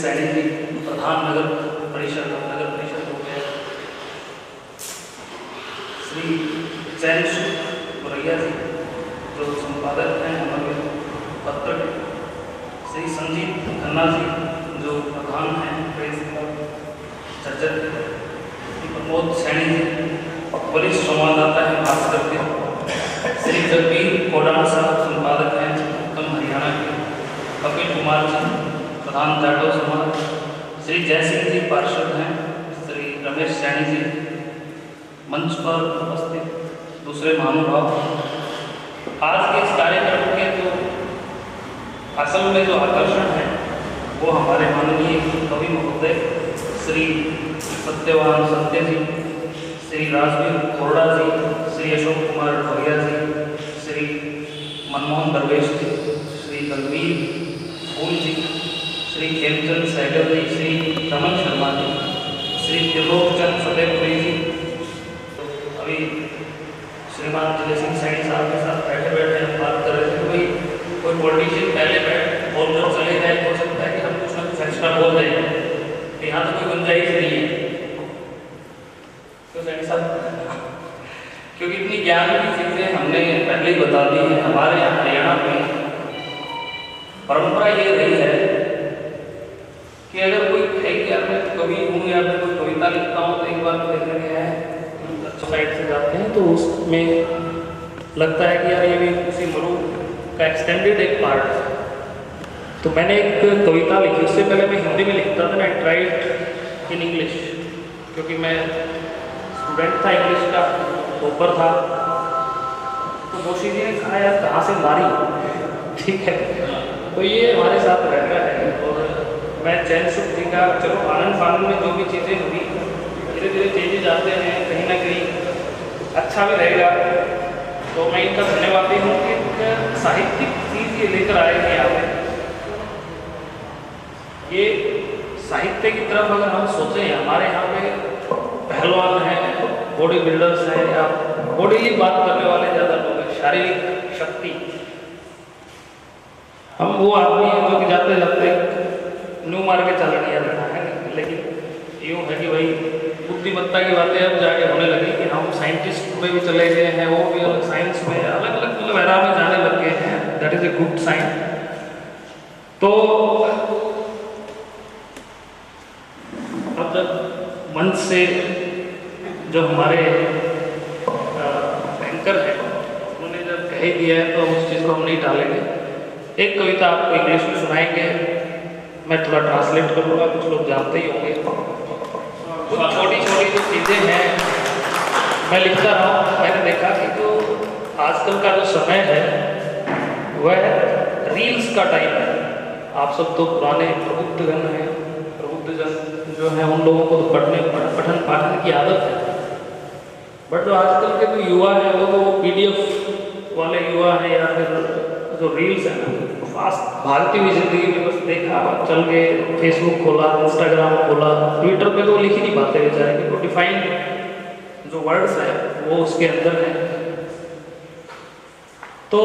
सैनी जी प्रधान नगर परिषद हो गए, श्री चैन गोरैया जी जो संपादक हैं हमारे पत्र के, श्री संजीव खन्ना जी जो प्रधान हैं प्रेस क्लब चर्चा, प्रमोद सैनी जी वरिष्ठ संवाददाता हैं भास्कर के, श्री जगबीर कोडाना साहब संपादक हैं उत्तम हरियाणा के, कपिल कुमार जी प्रधान जाटव समाज, श्री जयसिंह जी पार्षद हैं, श्री रमेश सैनी जी मंच पर उपस्थित दूसरे महानुभाव। आज के इस कार्यक्रम के जो असल में जो आकर्षण है वो हमारे माननीय कवि महोदय श्री सत्यवान सत्य जी, श्री राजवीर खोरडा जी, श्री अशोक कुमार भैया जी, श्री मनमोहन दरवेश जी, श्री बलवीर फूल जी, श्री खेमचंद सहगल जी, श्री रमन शर्मा जी, श्री त्रिलोकचंद फतेहपुरी जी। तो अभी श्रीमान जय सिंह सैनी साहब के साथ बैठे हम बात कर रहे थे कि भाई कोई पॉलिटिशियन पहले बैठ और जब चले जाए हो सकता है कि हम कुछ ना कुछ एक्स्ट्रा बोल दें, यहाँ तो कोई गुंजाइश नहीं है। तो सैनी साहब क्योंकि इतनी ज्ञान की चीज़ें हमने पहले ही बता दी है। हमारे यहाँ हरियाणा में परंपरा ये रही है कि अगर कोई है कि यार मैं कवि हूँ या मैं कोई कविता लिखता हूँ तो एक बार देखा गया है साइड से जाते हैं तो उसमें लगता है कि यार ये भी उसी मरु का एक्सटेंडेड एक पार्ट है। तो मैंने एक कविता लिखी, उससे पहले मैं हिंदी में लिखता था, मैं ट्राइड इन इंग्लिश क्योंकि मैं स्टूडेंट था, इंग्लिश का टॉपर था। तो जोशी जी ने कहा यार कहाँ से मारी, ठीक है, तो ये हमारे साथ रहता है। और मैं चैन सुख जी का चलो आनंद फानंद में जो भी चीज़ें हुई धीरे धीरे चेंजेज आते हैं, कहीं ना कहीं अच्छा भी रहेगा। तो मैं इनका धन्यवादी हूँ कि साहित्यिक चीज़ ये लेकर आए हैं यहाँ पे। ये साहित्य की तरफ अगर हम सोचें, हमारे यहाँ पे पहलवान हैं, बॉडी बिल्डर्स हैं या बॉडीली बात करने वाले ज़्यादा लोग हैं, शारीरिक शक्ति। हम वो आदमी हैं जो कि जाते जाते न्यू मार के चला नहीं रहा है, लेकिन यूँ है कि भाई बुद्धिमत्ता की बातें अब जाके होने लगी कि हम साइंटिस्ट में भी चले गए हैं, वो भी अलग साइंस में अलग अलग मतलब एरा में जाने लग गए हैं। That is a good sign. तो अब जब मंच से जो हमारे एंकर हैं उन्होंने जब कह दिया है तो उस चीज़ को हम नहीं टालेंगे। एक कविता आपको इंग्लिश में सुनाएंगे, मैं थोड़ा ट्रांसलेट करूँगा, कुछ लोग जानते ही होंगे। कुछ छोटी छोटी जो चीज़ें हैं मैं लिखता रहा हूँ। मैंने देखा कि जो आजकल का जो समय है वह रील्स का टाइम है। आप सब तो पुराने प्रबुद्धजन हैं, प्रबुद्धजन जो हैं उन लोगों को तो पठन पाठन की आदत है, बट जो आजकल के जो युवा हैं वो तो PDF वाले युवा हैं या फिर जो रील्स है ना फास्ट भागती हुई जिंदगी में बस देखा चल गए, फेसबुक खोला, इंस्टाग्राम खोला, ट्विटर पे तो लिख ही नहीं पाते बेचारे, क्योंकि डिफाइंड जो वर्ड्स हैं वो उसके अंदर हैं। तो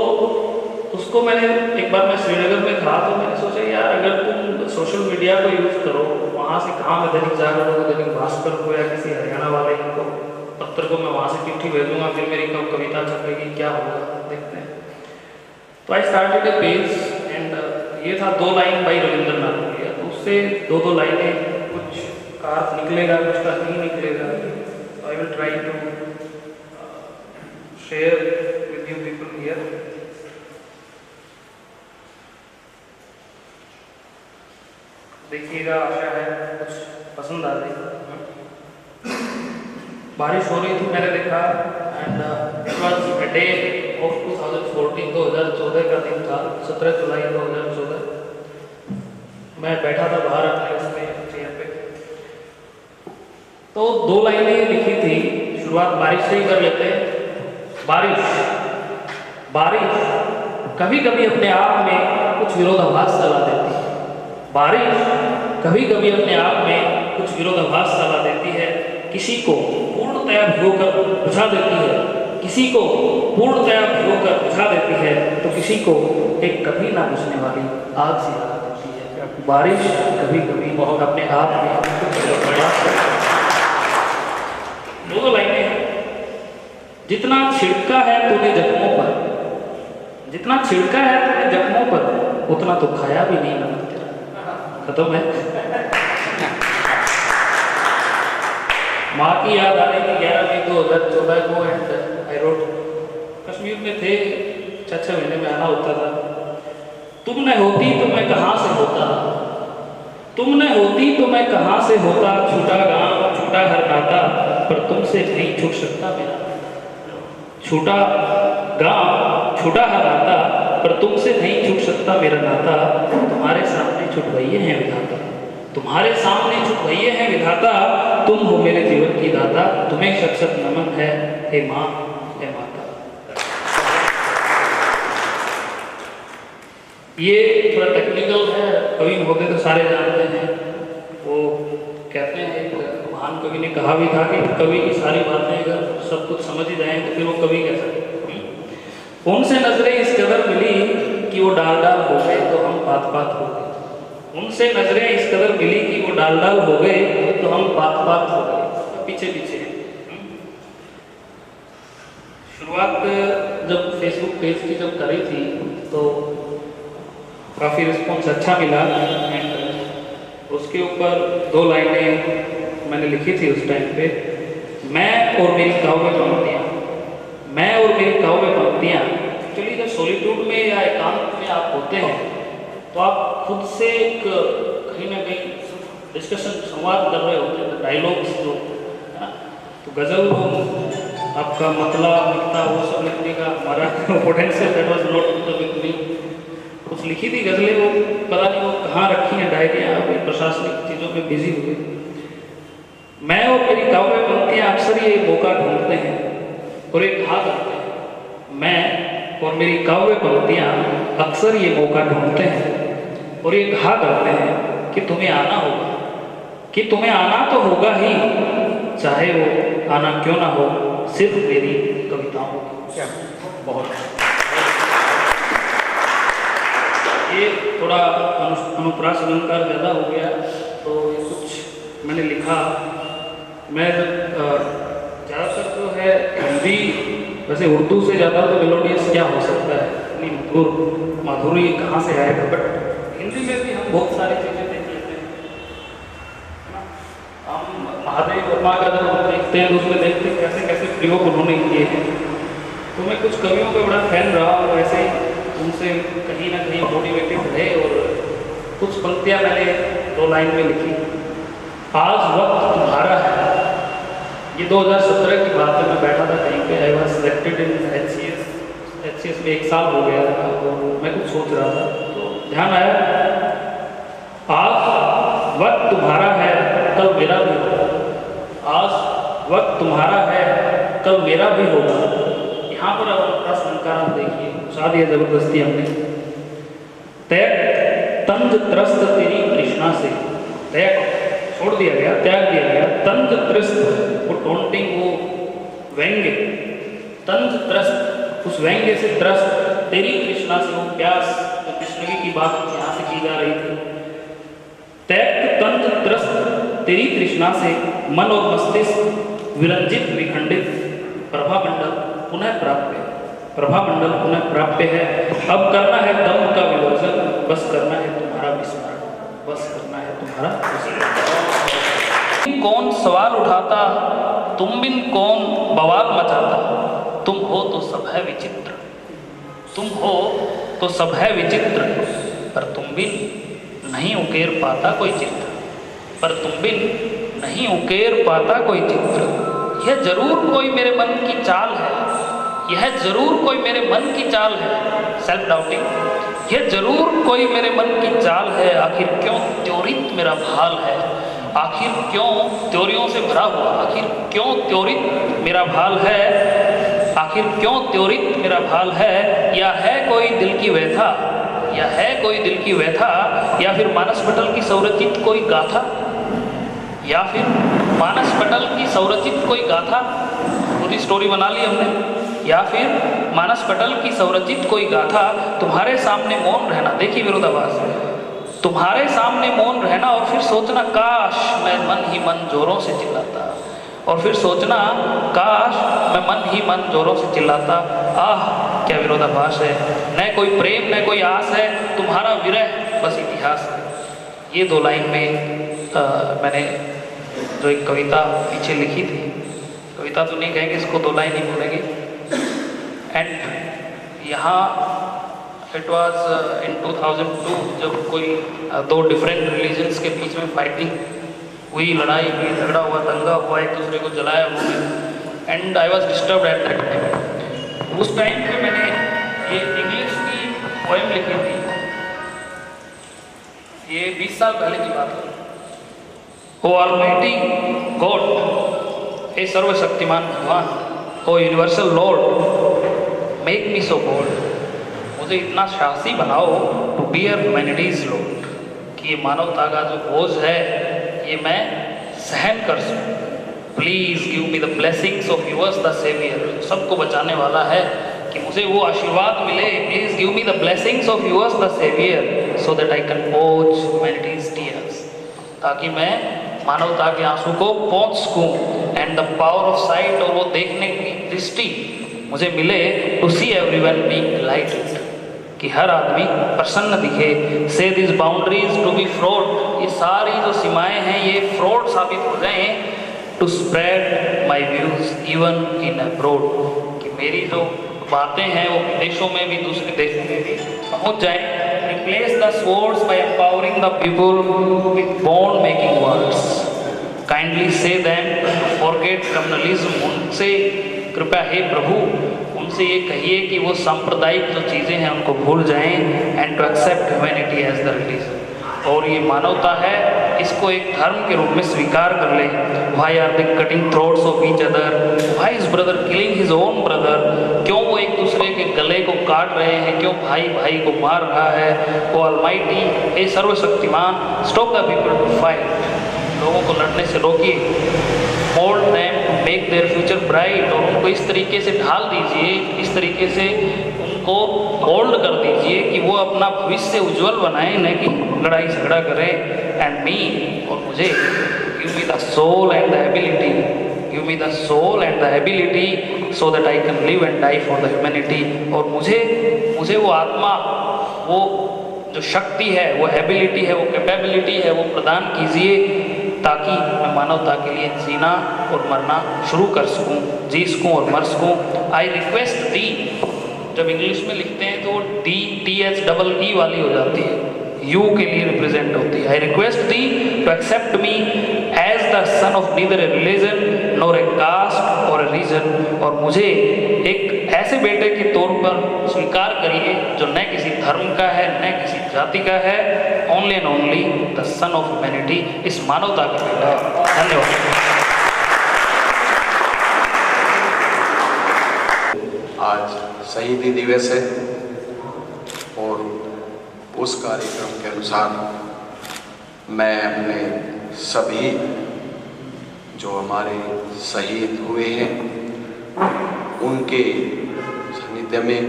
उसको मैंने एक बार मैं श्रीनगर में था तो मैंने सोचा यार अगर तुम सोशल मीडिया को यूज़ करो, वहाँ से कहाँ मैं दैनिक जागरण को, दैनिक भास्कर को या किसी हरियाणा वाले को पत्र को मैं वहाँ से चिट्ठी भेजूँगा, फिर मेरी कब कविता छपेगी, क्या होगा देखते हैं। तो I started A page and ये था 2 लाइन बाई रविंद्रनाथ की, तो उससे 2-2 लाइनें, कुछ का अर्थ निकलेगा, कुछ का नहीं निकलेगा। तो I will try to share with you people here. देखिएगा, आशा है कुछ पसंद आ जाएगी। बारिश हो रही थी, मैंने देखा and it was a day of 2014, 2014 का दिन था, 17 जुलाई 2014। मैं बैठा था बाहर अपने उसमें चेयर पे, तो 2 लाइनें लिखी थी। शुरुआत बारिश से ही कर लेते हैं। बारिश कभी कभी अपने आप में कुछ विरोधाभास चला देती है। बारिश कभी कभी अपने आप में कुछ विरोधाभास चला देती है। किसी को पूर्णतया भिगोकर बुझा देती है, किसी को पूर्णतया भिगोकर बुझा देती है, तो किसी को एक कभी ना बुझने वाली आग से जला देती है। बारिश कभी कभी बहुत अपने आप में दो लाइनें हैं। जितना छिड़का है तूने जख्मों पर, जितना छिड़का है तूने जख्मों पर, उतना तो खाया भी नहीं नमक तेरा। खत्म है। माँ की याद आने की 11 मई 2014 को एंड आई रोट। कश्मीर में थे, 6 महीने में आना होता था। तुम न होती तो मैं कहाँ से होता, तुम न होती तो मैं कहाँ से होता, छूटा गांव छूटा हर नाता, पर तुमसे नहीं छूट सकता मेरा। छूटा गांव छूटा हर नाता, पर तुमसे नहीं छूट सकता मेरा नाता। तुम्हारे सामने छुटवाइए हैं विधाता, तुम्हारे सामने छुटवाइए हैं विधाता, तुम हो मेरे जीवन की दाता, तुम्हें शत शत नमन है हे माँ हे माता। ये थोड़ा टेक्निकल है, कवि होते तो सारे जानते हैं। वो कहते हैं, एक महान कवि ने कहा भी था कि कवि की सारी बातें अगर सब कुछ समझ ही जाएं तो फिर वो कवि कैसा। उनसे नजरें इस कदर मिली कि वो डाल डाल हो गए तो हम पात पात हो गए। उनसे नजरें इस कदर मिली कि वो डाल डाल हो गए तो हम पात पात हो गए। पीछे पीछे शुरुआत जब फेसबुक पेज की जब करी थी तो काफ़ी रिस्पॉन्स अच्छा मिला। उसके ऊपर 2 लाइनें मैंने लिखी थी उस टाइम पे। मैं और मेरी काव्य पंक्तियाँ, मैं और मेरी काव्य पंक्तियाँ। एक्चुअली जब सॉलिट्यूड में या एकांत में आप होते हैं तो आप खुद से एक कहीं ना कहीं डिस्कशन संवाद कर रहे होते हैं, डायलॉग्स जो है ना। तो गज़ल आपका मतलब वो सब लिखने का हमारा potential that was not with me. कुछ लिखी थी गज़लें, वो पता नहीं वो कहाँ रखी हैं डायरियाँ, अभी प्रशासनिक चीज़ों में बिजी हुए। मैं और मेरी काव्य पंक्तियाँ अक्सर ये मौका ढूंढते हैं और एक कहा करते हैं। मैं और मेरी काव्य पंक्तियाँ अक्सर ये मौका ढूंढते हैं और ये कहा करते हैं कि तुम्हें आना होगा, कि तुम्हें आना तो होगा ही, चाहे वो आना क्यों ना हो, सिर्फ मेरी कविताओं की। क्या बहुत ये थोड़ा अनुप्रास अलंकार ज़्यादा हो गया तो ये कुछ मैंने लिखा। मैं ज़्यादातर जो है हिंदी, वैसे उर्दू से ज़्यादा तो मेलोडियस क्या हो सकता है, इतनी मधुर माधुरी कहाँ से आएगा। बट हिंदी में भी हम बहुत सारी चीज़ें देख लेते हैं, है ना। हम महादेव वर्मा का जब देखते हैं तो उसमें देखते हैं कैसे कैसे प्रयोग उन्होंने किए हैं। तो मैं कुछ कवियों का बड़ा फैन रहा और वैसे ही उनसे कहीं ना कहीं मोटिवेटेड रहे और कुछ पंक्तियाँ मैंने 2 लाइन में लिखी। आज वक्त तुम्हारा है, ये 2017 की बात है। मैं बैठा था कहीं पे, I was selected in HCS में 1 साल हो गया था और मैं कुछ सोच रहा था तो ध्यान आया, आज वक्त तुम्हारा है कल मेरा भी होगा, आज वक्त तुम्हारा है कल मेरा भी होगा। यहाँ पर अलंकार आप देखिए, शादी है जबरदस्ती हमने। त्याग तंज त्रस्त तेरी कृष्णा से, त्याग छोड़ दिया गया, त्याग दिया गया। तंज त्रस्त, वो टोंटिंग, वो व्यंग्य, तंज त्रस्त, उस व्यंग्य से त्रस्त, तेरी कृष्णा से, वो प्यास जो कृष्ण की बात यहाँ से की जा रही थी। त्याग तंज त्रस्त तेरी कृष्णा से, मन और मस्तिष्क विरंजित विखंडित, प्रभामंडल पुनः प्राप्य, प्रभामंडल पुनः प्राप्य है। अब करना है दम का विवर्जन, बस करना है तुम्हारा विस्मरण, बस करना है तुम्हारा विस्मरण। कौन सवाल उठाता, तुम बिन कौन बवाल मचाता, तुम हो तो सब है विचित्र, तुम हो तो सब है विचित्र, पर तुम बिन नहीं उकेर पाता कोई चित्र, पर तुम बिन नहीं उकेर पाता कोई चित्र। यह जरूर कोई मेरे मन की चाल है, यह जरूर कोई मेरे मन की चाल है, सेल्फ डाउटिंग। यह जरूर कोई मेरे मन की चाल है, आखिर क्यों त्योरित मेरा भाल है, आखिर क्यों त्योरियों से भरा हुआ, आखिर क्यों त्योरित मेरा भाल है, आखिर क्यों त्योरित मेरा भाल है। या है कोई दिल की व्यथा, या है कोई दिल की व्यथा, या फिर मानस पटल की संरचित कोई गाथा, या फिर मानस पटल की संरचित कोई गाथा, पूरी स्टोरी बना ली हमने। या फिर मानस पटल की संरचित कोई गाथा, तुम्हारे सामने मौन रहना, देखिए विरोधाभास, तुम्हारे सामने मौन रहना और फिर सोचना काश मैं मन ही मन जोरों से चिल्लाता, और फिर सोचना काश मैं मन ही मन जोरों से चिल्लाता। आह क्या विरोधाभास है, न कोई प्रेम न कोई आस है, तुम्हारा विरह बस इतिहास है। ये 2 लाइन में मैंने जो एक कविता पीछे लिखी थी, कविता तो नहीं कहेंगे इसको, 2 लाइन ही बोलेंगे। एंड यहाँ इट वॉज इन 2002 जब कोई 2 डिफरेंट रिलीजन्स के बीच में फाइटिंग हुई, लड़ाई हुई, झगड़ा हुआ, दंगा हुआ, एक दूसरे को जलाया उन्होंने। And I was disturb at that time. उस टाइम पे मैंने ये इंग्लिश की पोएम लिखी थी, ये 20 साल पहले की बात है। ओ ऑलमाइटी गॉड, हे सर्वशक्तिमान भगवान, O universal Lord, make me so bold, मुझे इतना साहसी बनाओ टू बियर ह्यूमैनिटीज लोड, कि ये मानवता का जो बोझ है ये मैं सहन कर सकूं। Please give me the blessings of yours the saviour, सबको बचाने वाला है, कि मुझे वो आशीर्वाद मिले। Please give me the blessings of yours the saviour so that I can पहुंच ह्यूमैनिटीज टीयर्स, ताकि मैं मानवता के आंसू को पहुंच सकूं। And the power of sight, और वो देखने की दृष्टि मुझे मिले, to see everyone being delighted, कि हर आदमी प्रसन्न दिखे। Say this boundaries to be fraud, ये सारी जो सीमाएं हैं ये फ्रॉड साबित हो जाएं। To spread my views even in abroad, कि मेरी जो बातें हैं वो विदेशों में भी, दूसरे देशों में भी पहुंच जाएं। Replace the swords by empowering the people with bond making words, kindly say them to forget communalism, उनसे कृपया हे प्रभु उनसे ये कहिए कि वो सांप्रदायिक जो चीज़ें हैं उनको भूल जाएं। And to accept humanity as the religion, और ये मानवता है इसको एक धर्म के रूप में स्वीकार कर ले। Why are they cutting throats of each other, why is brother killing his own brother, क्यों वो एक दूसरे के गले को काट रहे हैं, क्यों भाई भाई को मार रहा है। वो ऑलमाइटी, हे सर्वशक्तिमान, stop the people to fight, लोगों को लड़ने से रोकिए। Mould them to make their future bright, और उनको इस तरीके से ढाल दीजिए, इस तरीके से उनको मोल्ड कर दीजिए कि वो अपना भविष्य उज्जवल बनाएं, न कि लड़ाई झगड़ा करें। एंड मी, और मुझे, give me the soul and the ability, give me the soul and the ability so that I can live and die for the humanity, और मुझे वो आत्मा, वो जो शक्ति है, वो एबिलिटी है, वो कैपेबिलिटी है, वो प्रदान कीजिए, ताकि मैं मानवता के लिए जीना और मरना शुरू कर सकूं, जी सकूं और मर सकूं। आई रिक्वेस्ट दी, जब इंग्लिश में लिखते हैं तो डी THEE वाली हो जाती है, यू के लिए रिप्रेजेंट होती है। I request thee to accept me as the son of neither a religion nor a caste or a reason, और मुझे एक ऐसे बेटे के तौर पर स्वीकार करिए जो न किसी धर्म का है, न किसी जाति का है, only and only the son of humanity, इस मानवता का बेटा है। धन्यवाद। आज शहीदी दिवस है और उस कार्यक्रम के अनुसार मैं अपने सभी जो हमारे शहीद हुए हैं उनके सानिध्य में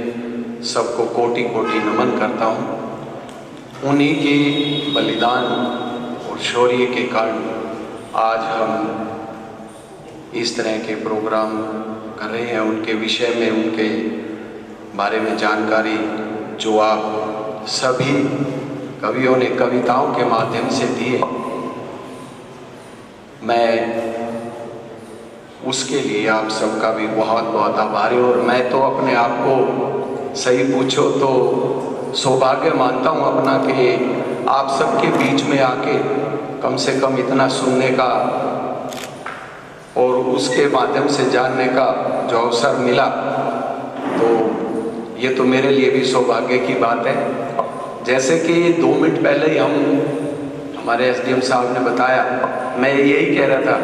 सबको कोटि कोटि नमन करता हूँ। उन्हीं के बलिदान और शौर्य के कारण आज हम इस तरह के प्रोग्राम कर रहे हैं, उनके विषय में, उनके बारे में जानकारी जो आप सभी कवियों ने कविताओं के माध्यम से दिए, मैं उसके लिए आप सबका भी बहुत बहुत आभारी। और मैं तो अपने आप को सही पूछो तो सौभाग्य मानता हूँ अपना कि आप सबके बीच में आके कम से कम इतना सुनने का और उसके माध्यम से जानने का जो अवसर मिला, तो ये तो मेरे लिए भी सौभाग्य की बात है। जैसे कि 2 मिनट पहले ही हमारे SDM साहब ने बताया, मैं यही कह रहा था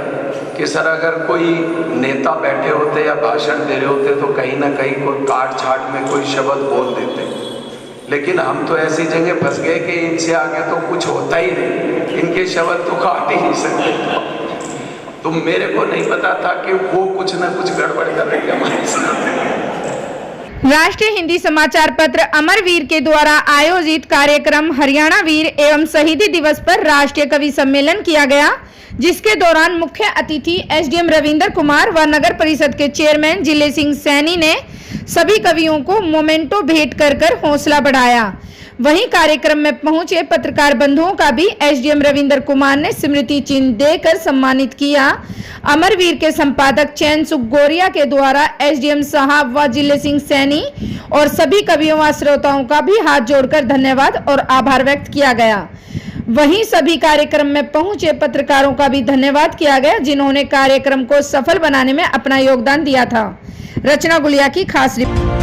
कि सर अगर कोई नेता बैठे होते या भाषण दे रहे होते तो कहीं ना कहीं कोई काट छाट में कोई शब्द बोल देते, लेकिन हम तो ऐसी जगह फंस गए कि इनसे आगे तो कुछ होता ही नहीं, इनके शब्द तो काट ही नहीं सकते। तो मेरे को नहीं पता था कि वो कुछ ना कुछ गड़बड़ कर रही है हमारे साथ। राष्ट्रीय हिंदी समाचार पत्र अमरवीर के द्वारा आयोजित कार्यक्रम हरियाणा वीर एवं शहीदी दिवस पर राष्ट्रीय कवि सम्मेलन किया गया, जिसके दौरान मुख्य अतिथि एसडीएम रविंद्र कुमार व नगर परिषद के चेयरमैन जिले सिंह सैनी ने सभी कवियों को मोमेंटो भेंट कर हौसला बढ़ाया। वहीं कार्यक्रम में पहुंचे पत्रकार बंधुओं का भी एसडीएम रविंद्र कुमार ने स्मृति चिन्ह देकर सम्मानित किया। अमरवीर के संपादक चैन सुख गोरिया के द्वारा एसडीएम साहब व जिले सिंह सैनी और सभी कवियों व श्रोताओं का भी हाथ जोड़कर धन्यवाद और आभार व्यक्त किया गया। वहीं सभी कार्यक्रम में पहुंचे पत्रकारों का भी धन्यवाद किया गया, जिन्होंने कार्यक्रम को सफल बनाने में अपना योगदान दिया था। रचना गुलिया की खास रिपोर्ट।